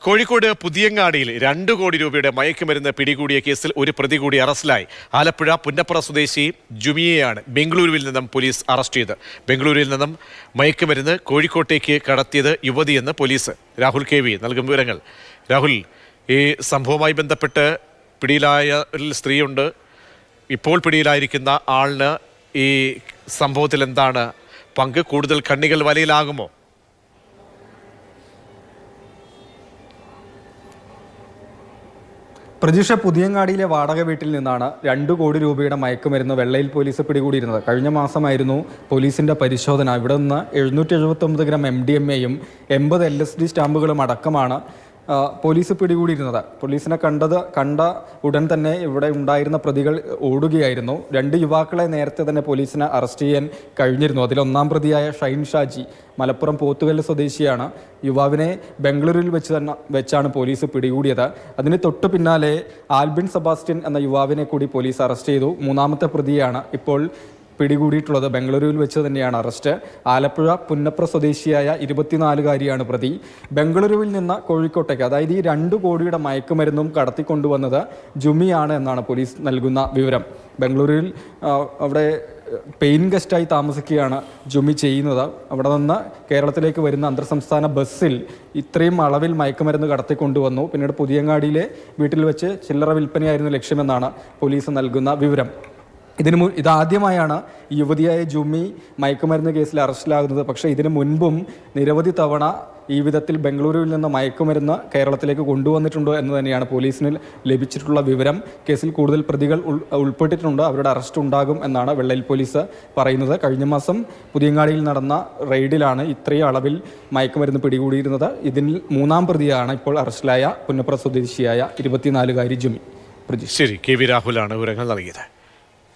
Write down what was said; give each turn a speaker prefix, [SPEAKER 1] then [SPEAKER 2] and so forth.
[SPEAKER 1] കോഴിക്കോട് പുതിയങ്ങാടിയിൽ 2 കോടി രൂപയുടെ മയക്കുമരുന്ന് പിടികൂടിയ കേസിൽ ഒരു പ്രതി കൂടി അറസ്റ്റിലായി. ആലപ്പുഴ പുന്നപ്ര സ്വദേശി ജുമിയെയാണ് ബംഗളൂരുവിൽ നിന്നും പോലീസ് അറസ്റ്റ് ചെയ്ത്. ബംഗളൂരുവിൽ നിന്നും മയക്കുമരുന്ന് കോഴിക്കോട്ടേക്ക് കടത്തിയത് യുവതിയെന്ന് പോലീസ്. രാഹുൽ KV നൽകും വിവരങ്ങൾ. രാഹുൽ, ഈ സംഭവവുമായി ബന്ധപ്പെട്ട് പിടിയിലായ ഒരു സ്ത്രീയുണ്ട്. ഇപ്പോൾ പിടിയിലായിരിക്കുന്ന ആളിന് ഈ സംഭവത്തിൽ എന്താണ് പങ്ക്? കൂടുതൽ കണ്ണികൾ വലയിലാകുമോ?
[SPEAKER 2] പ്രതീക്ഷ, പുതിയങ്ങാടിയിലെ വാടക വീട്ടിൽ നിന്നാണ് 2 കോടി രൂപയുടെ മയക്കുമരുന്ന് വെള്ളയിൽ പോലീസ് പിടികൂടിയിരുന്നത്. കഴിഞ്ഞ മാസമായിരുന്നു പോലീസിന്റെ പരിശോധന. ഇവിടെ നിന്ന് 779 ഗ്രാം MDMA-യും 80 LSD സ്റ്റാമ്പുകളും അടക്കമാണ് പോലീസ് പിടികൂടിയിരുന്നത്. പോലീസിനെ കണ്ട ഉടൻ തന്നെ ഇവിടെ ഉണ്ടായിരുന്ന പ്രതികൾ ഓടുകയായിരുന്നു. 2 യുവാക്കളെ നേരത്തെ തന്നെ പോലീസിനെ അറസ്റ്റ് ചെയ്യാൻ കഴിഞ്ഞിരുന്നു. അതിൽ 1-ാം പ്രതിയായ ഷൈൻ ഷാജി മലപ്പുറം പോത്തുകല്ല് സ്വദേശിയാണ്. യുവാവിനെ ബംഗളൂരുവിൽ വെച്ചാണ് പോലീസ് പിടികൂടിയത്. അതിന് തൊട്ടു പിന്നാലെ ആൽബിൻ സെബാസ്റ്റ്യൻ എന്ന യുവാവിനെ കൂടി പോലീസ് അറസ്റ്റ് ചെയ്തു. 3-ാമത്തെ പ്രതിയാണ് ഇപ്പോൾ പിടികൂടിയിട്ടുള്ളത്. ബംഗളൂരുവിൽ വെച്ച് തന്നെയാണ് അറസ്റ്റ്. ആലപ്പുഴ പുന്നപ്ര സ്വദേശിയായ 24-കാരിയാണ് പ്രതി. ബംഗളൂരുവിൽ നിന്ന് കോഴിക്കോട്ടേക്ക്, അതായത് ഈ 2 കോടിയുടെ മയക്കുമരുന്നും കടത്തിക്കൊണ്ടുവന്നത് ജുമിയാണ് എന്നാണ് പോലീസ് നൽകുന്ന വിവരം. ബംഗളൂരുവിൽ അവിടെ പെയിൻ ഗസ്റ്റായി താമസിക്കുകയാണ് ജുമി ചെയ്യുന്നത്. അവിടെ നിന്ന് കേരളത്തിലേക്ക് വരുന്ന അന്തർ സംസ്ഥാന ബസ്സിൽ ഇത്രയും അളവിൽ മയക്കുമരുന്ന് കടത്തിക്കൊണ്ടുവന്നു. പിന്നീട് പുതിയങ്ങാടിയിലെ വീട്ടിൽ വെച്ച് ചില്ലറ വിൽപ്പനയായിരുന്നു ലക്ഷ്യമെന്നാണ് പോലീസ് നൽകുന്ന വിവരം. ഇതാദ്യമായാണ് യുവതിയായ ജുമി മയക്കുമരുന്ന് കേസിൽ അറസ്റ്റിലാകുന്നത്. പക്ഷേ ഇതിനു മുൻപും നിരവധി തവണ ഈ വിധത്തിൽ ബംഗളൂരുവിൽ നിന്ന് മയക്കുമരുന്ന് കേരളത്തിലേക്ക് കൊണ്ടുവന്നിട്ടുണ്ടോ എന്ന് തന്നെയാണ് പോലീസിന് ലഭിച്ചിട്ടുള്ള വിവരം. കേസിൽ കൂടുതൽ പ്രതികൾ ഉൾപ്പെട്ടിട്ടുണ്ട്. അവരുടെ അറസ്റ്റ് ഉണ്ടാകും എന്നാണ് വെള്ളയിൽ പോലീസ് പറയുന്നത്. കഴിഞ്ഞ മാസം പുതിയങ്ങാടിയിൽ നടന്ന റെയ്ഡിലാണ് ഇത്രയും അളവിൽ മയക്കുമരുന്ന് പിടികൂടിയിരുന്നത്. ഇതിൽ 3-ാം പ്രതിയാണ് ഇപ്പോൾ അറസ്റ്റിലായ പുന്നപ്ര സ്വദേശിയായ 24-കാരി ജുമി.
[SPEAKER 1] ശരി, KV രാഹുലാണ് വിവരങ്ങൾ നൽകിയത്.